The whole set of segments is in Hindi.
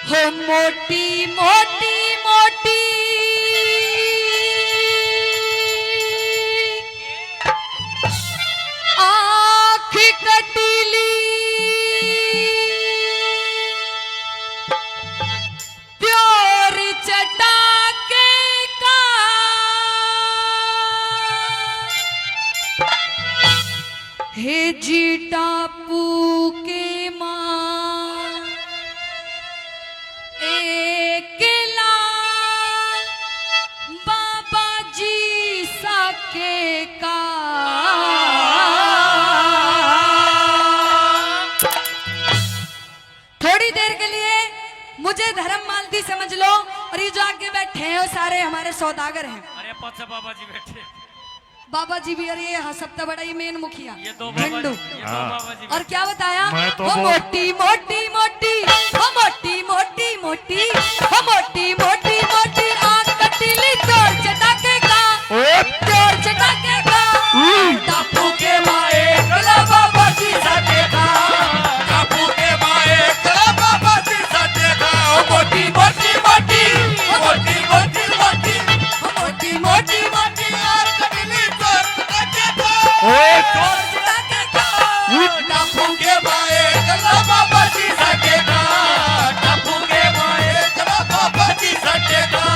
हो मोटी मोटी मोटी आँख कटीली प्योर चटाके का हे जी टापू के माँ एकला बाबा जी साके का थोड़ी देर के लिए मुझे धर्म मालती समझ लो और ये जो आगे बैठे हैं वो सारे हमारे सौदागर हैं। अरे पीछे बाबा जी बैठे, बाबा जी भी और ये सबसे बड़ा ही मेन मुखिया ये दो बाबा जी, बाबा जी और क्या बताया तो वो मोटी मोटी मोटी वो मोटी मोटी मोटी वो मोटी मोटी मोटी आँख कटीली चोर चटाके का चोर चटाके का टापू के माए गला बाबा जी साके का टापू के माए गला बाबा जी साके का मोटी मोटी मोटी मोटी मोटी मोटी मोटी मोटी मोटी आँख कटीली चोर चटाके का चोर चटाके का टापू के माए गला बाबा जी साके का टापू के माए गला बाबा जी साके का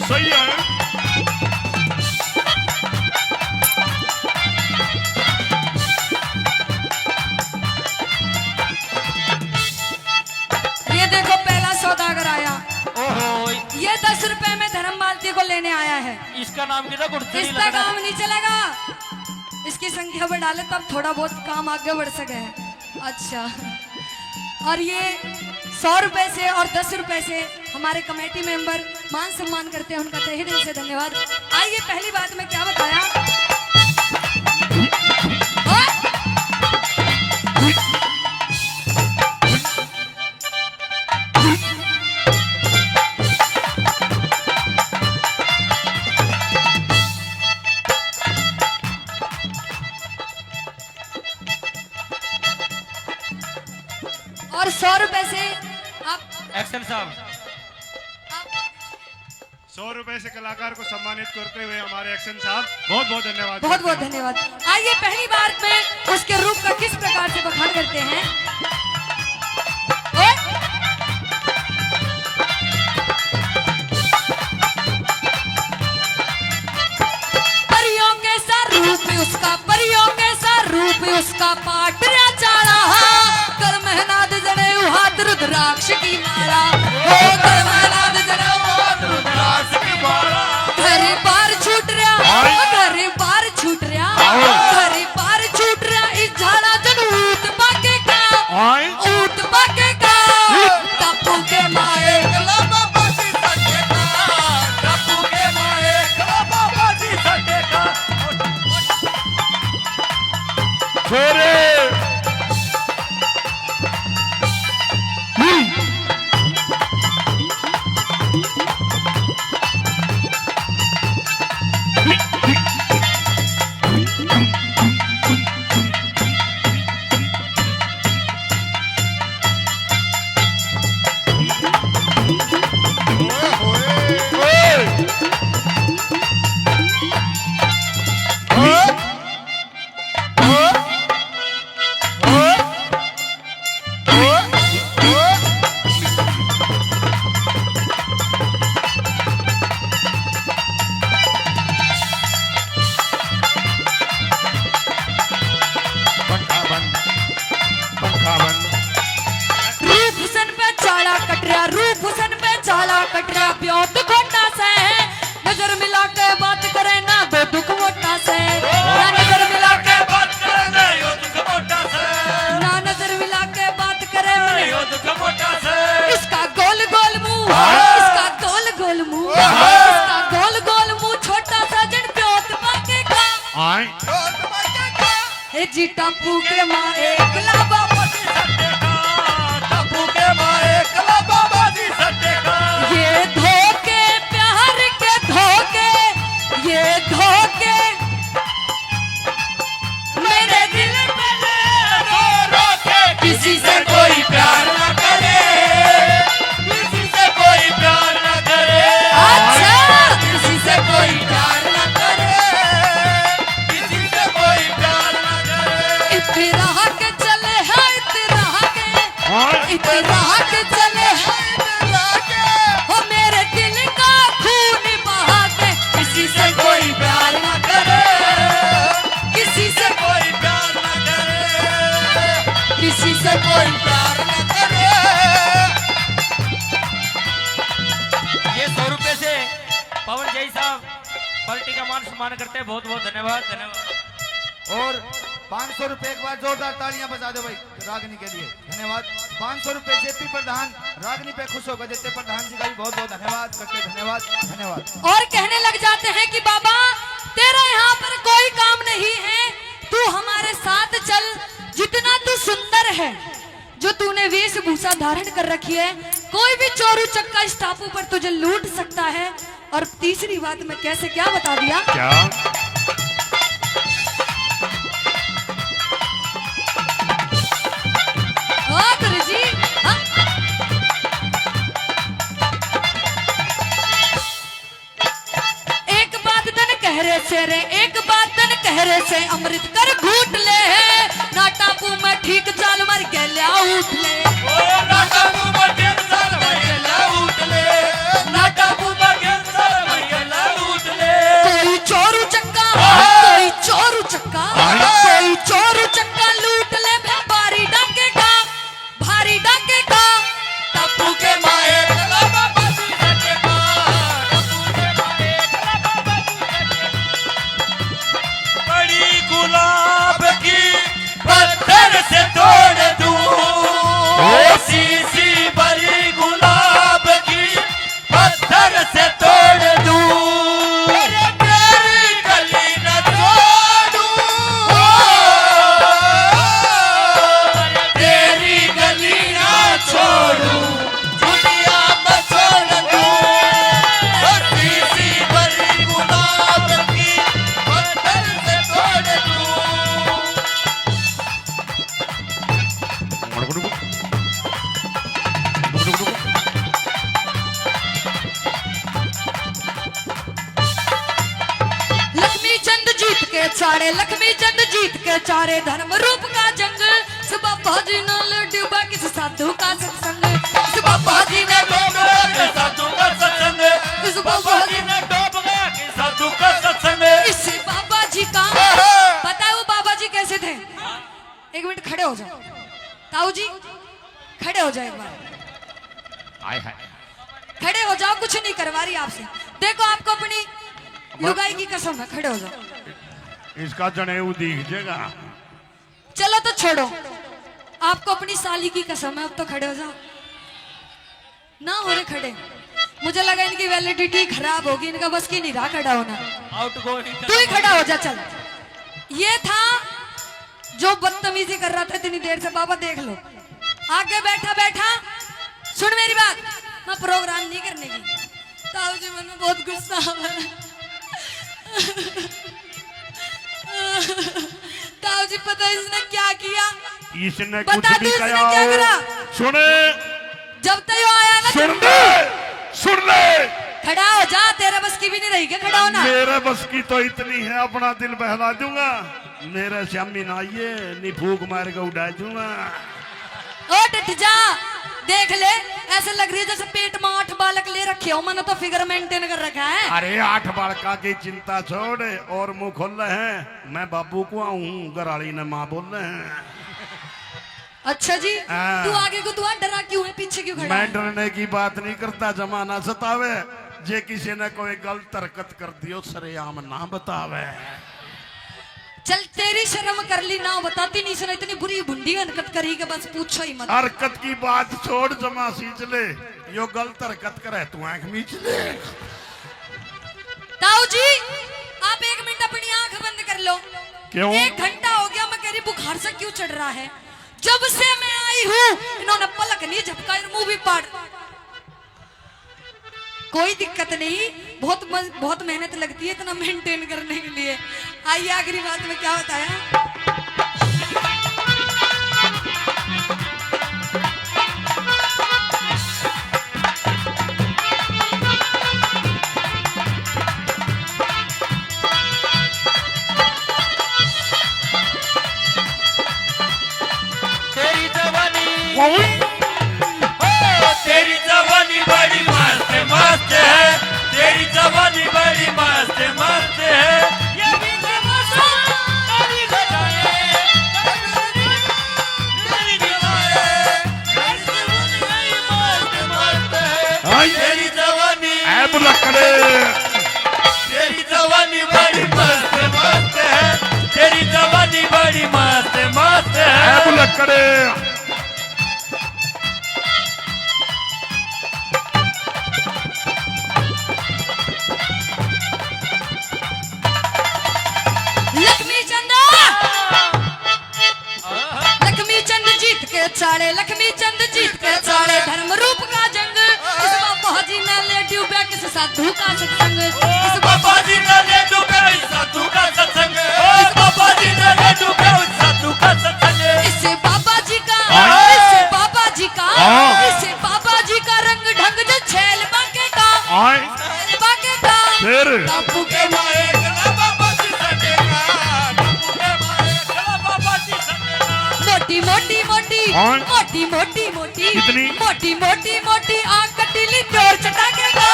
सही है। ये देखो पहला सौदागर आया, ओहो ये 10 रुपए में धर्म मालती को लेने आया है। इसका नाम कितना गुड़ती इसका काम नहीं चलेगा, इसकी संख्या बढ़ा ले तब थोड़ा बहुत काम आगे बढ़ सके। अच्छा, और ये 100 रुपए से और 10 रुपए से हमारे कमेटी मेंबर मान सम्मान करते हैं, उनका तहे दिल से धन्यवाद। आइए पहली बात में क्या बताया, और 100 रुपए से आप एक्शन साहब 100 रुपए से कलाकार को सम्मानित करते हुए हमारे एक्शन साहब बहुत बहुत धन्यवाद। बहुत बहुत धन्यवाद। आइए पहली बार में उसके रूप का किस प्रकार से बखान करते हैं। परियों के सा रूप उसका, परियों के सा रूप उसका पाटरा चाड़ा कर मेहनाद जने हाथ रुद्राक्ष की माला हो कर मेहनाद जने हाथ रुद्राक्ष की माला घर बार छूट रहा घर बार छूट रहा घर बार छूट रहा इस झाड़ा जन ऊट पाके का ऊट पाके का टापू के माए गला बाबा जी साके का टापू के माए गला बाबा जी साके का छोरे रूप हुसन पे चाला कटरा रूप हुसन पे चाला कटरा प्योत घोटा से नजर मिला के बात करे ना दो दुख मोटा से ना नजर मिला के बात करना यो दुख मोटा से ना नजर मिला के बात करे यो दुख मोटा से इसका गोल गोल मुंह इसका गोल गोल मुंह इसका गोल गोल मुंह छोटा सा जन प्योत पाके का हे जी टापू के माँ एकला बाबा जी सटे का टापू के माए गला बाबा जी सटे का ये धोखे प्यार के धोखे ये धोखे मेरे दिल पे रो रो के किसी से कोई प्यार न करे, किसी से कोई प्यार न करे, अच्छा किसी से कोई प्यार न करे, किसी से कोई प्यार न करे। इतराह के चले हैं इतराह के, इतराह के चले हैं इतराह के, हो मेरे दिल का खून बहा के, किसी से कोई प्यार न करे, किसी से कोई प्यार न करे, किसी से कोई प्यार न करे। ये 100 रुपए से पवन जय साहब पार्टी का मान सम्मान करते हैं। बहुत बहुत धन्यवाद धन्यवाद। और 500 रुपए एक बार जोरदार तालियां बजा दो भाई रागनी के लिए। धन्यवाद। 500 रुपए जेपी प्रधान रागनी पे खुश होकर देते प्रधान जी का भी बहुत बहुत धन्यवाद करते। धन्यवाद धन्यवाद। और कहने लग जाते हैं कि बाबा तेरा यहाँ पर कोई काम नहीं है, तू हमारे साथ चल, जितना तू सुंदर है, जो तूने वेशभूषा धारण कर रखी है, कोई भी चोरू चक्का इस टापू पर तुझे लूट सकता है। और तीसरी बात मैं कैसे क्या बता दिया, क्या हाँ गुरुजी, हाँ? एक बात तन कहरे से रे, एक बात तन कहरे से अमृत कर घूट ले, ना टापू में ठीक चाल मर के लिया उठ ले, ओ नाटा मुंह टेंशन भइला उठ ले, नाटा मुंह टेंशन भइला उठ ले। कोई चोरू चक्का, कोई चोरू चक्का, कोई चोरू चक्का लूट ले, भारी डाके का, भारी डाके का, टप्पू के माए चला बाबा जी के पार, टप्पू के माए चला बाबा जी के। बड़ी गुलाब की पत्थर से तोड़ दूं, सी बड़ी गुलाब की पत्थर से तोड़ दूं, तेरी गली न छोड़ूं, तेरी गली न छोड़ूं, दुनिया में छोड़ दूं, सी बड़ी गुलाब की पत्थर से तोड़ दूं। लक्ष्मी चंद जीत के चारे, लक्ष्मी चंद जीत के चारे, धर्म रूप का जंग, सुबह भाजी न डूबा किस साधु का सत्संग, सुबह भाजी ने डूब गया कि साधु का सत्संग, इस बाबा जी ने डूब गया कि साधु का सत्संग। इस बाबा जी का पता है वो बाबा जी कैसे थे? एक मिनट खड़े हो जाओ ताऊ जी, खड़े हो जाओ एक बार, आय हाय खड़े हो जाओ, कुछ नहीं करवा रही आपसे। देखो आपको अपनी लुगाई की कसम है, खड़े हो जाओ। इसका जनेऊ दिख जाएगा। चलो तो छोड़ो, आपको अपनी साली की कसम है, अब तो खड़े हो जाओ ना। हो रहे खड़े, मुझे लगा इनकी वैलिडिटी खराब होगी, इनका बस की नहीं रहा खड़ा होना। आउट गोइंग तू ही खड़ा हो जा चल। ये था जो बदतमीजी कर रहा था इतनी देर से, बाबा देख लो आगे बैठा बैठा। सुन मेरी बात, मैं प्रोग्राम नहीं करने की। ताऊ जी मन में बहुत गुस्सा आ रहा है। ताऊ जी पता है इसने क्या किया? इसने कुछ बता दो नहीं इसने कहा। क्या करा? सुने जब तक यो आया ना, सुन ले, सुन ले। खड़ा हो जा, तेरे बस की भी नहीं रही क्या खड़ा होना? मेरे बस की तो इतनी है, अपना दिल बहला दूंगा। मेरे श्यामी ना आइए, नहीं फूक मार के उड़ा दूंगा। ओ डट जा, देख ले ऐसे लग रही है जैसे पेट में 8 बालक ले रखे हो, मैंने तो फिगर मेंटेन कर रखा है। अरे 8 बालका की चिंता छोड़ और मुंह खोल रहे हैं। मैं बाबू को हूँ, गराड़ी ने माँ बोल रहे हैं। अच्छा जी, हाँ। तू आगे को तू डरा क्यों है, पीछे क्यों खड़ा मैं है? डरने की बात नहीं करता, जमाना सतावे। जे किसी ने कोई गलत हरकत कर दियो सरेआम ना बतावे। चल तेरी शर्म कर ली ना, बताती नहीं सुना, इतनी बुरी बुंडी हरकत करी कि बस पूछो ही मत। हरकत की बात छोड़, जमा सींच ले। यो गलत हरकत करे तू आंख मीच ले। ताऊ जी आप 1 मिनट अपनी आंख बंद कर लो। क्यों? 1 घंटा हो गया, मैं कह रही बुखार से क्यों चढ़ रहा है? जब से मैं आई हूँ इन्होंने पलक नहीं झपका, मुंह भी पाड़। कोई दिक्कत नहीं, बहुत मेहनत लगती है इतना मेंटेन करने के लिए। आइए आखिरी बात में क्या बताया। तेरी जवानी बड़ी मस्त मस्त है, तेरी जवानी बड़ी मस्त मस्त है। ये भी तमाशा तेरी घटाए, तेरी घटाए, तेरी जवानी मस्त मस्त है। तेरी जवानी ऐब लकड़े तेरी जवानी बड़ी मस्त मस्त है, तेरी जवानी बड़ी मस्त मस्त है। ऐब लकड़े लक्ष्मी चंद लक्ष्मी चंद जीत के चाले, लक्ष्मी चंद जीत के चाले, धर्म रूप का जंग। इस बाबा जी ने ले डूबे किस साधु का सत्संग, इस बाबा जी ने ले डूबे इस साधु का सत्संग, इस बाबा जी ने ले डूबे इस साधु का सत्संग। इससे बाबा जी का हाँ। इससे बाबा जी का हाँ। इससे बाबा जी का रंग ढंग जो छेल बाके का आए छेल बाके का फिर बापू के के माए गला बाबा जी सटेगा, बापू के माए गला बाबा जी सटेगा। मोटी मोटी मोटी हाँ। मोटी मोटी मोटी कितनी? मोटी मोटी मोटी आंख कटीली डोर चटाके का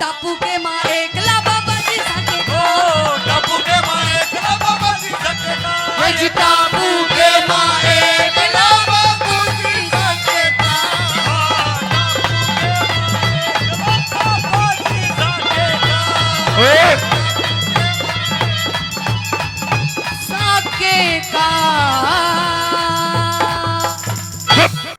टापू के माँ एकला बाबा जी साके ओ, बापू के माए गला बाबा जी सटेगा। ये जी टापू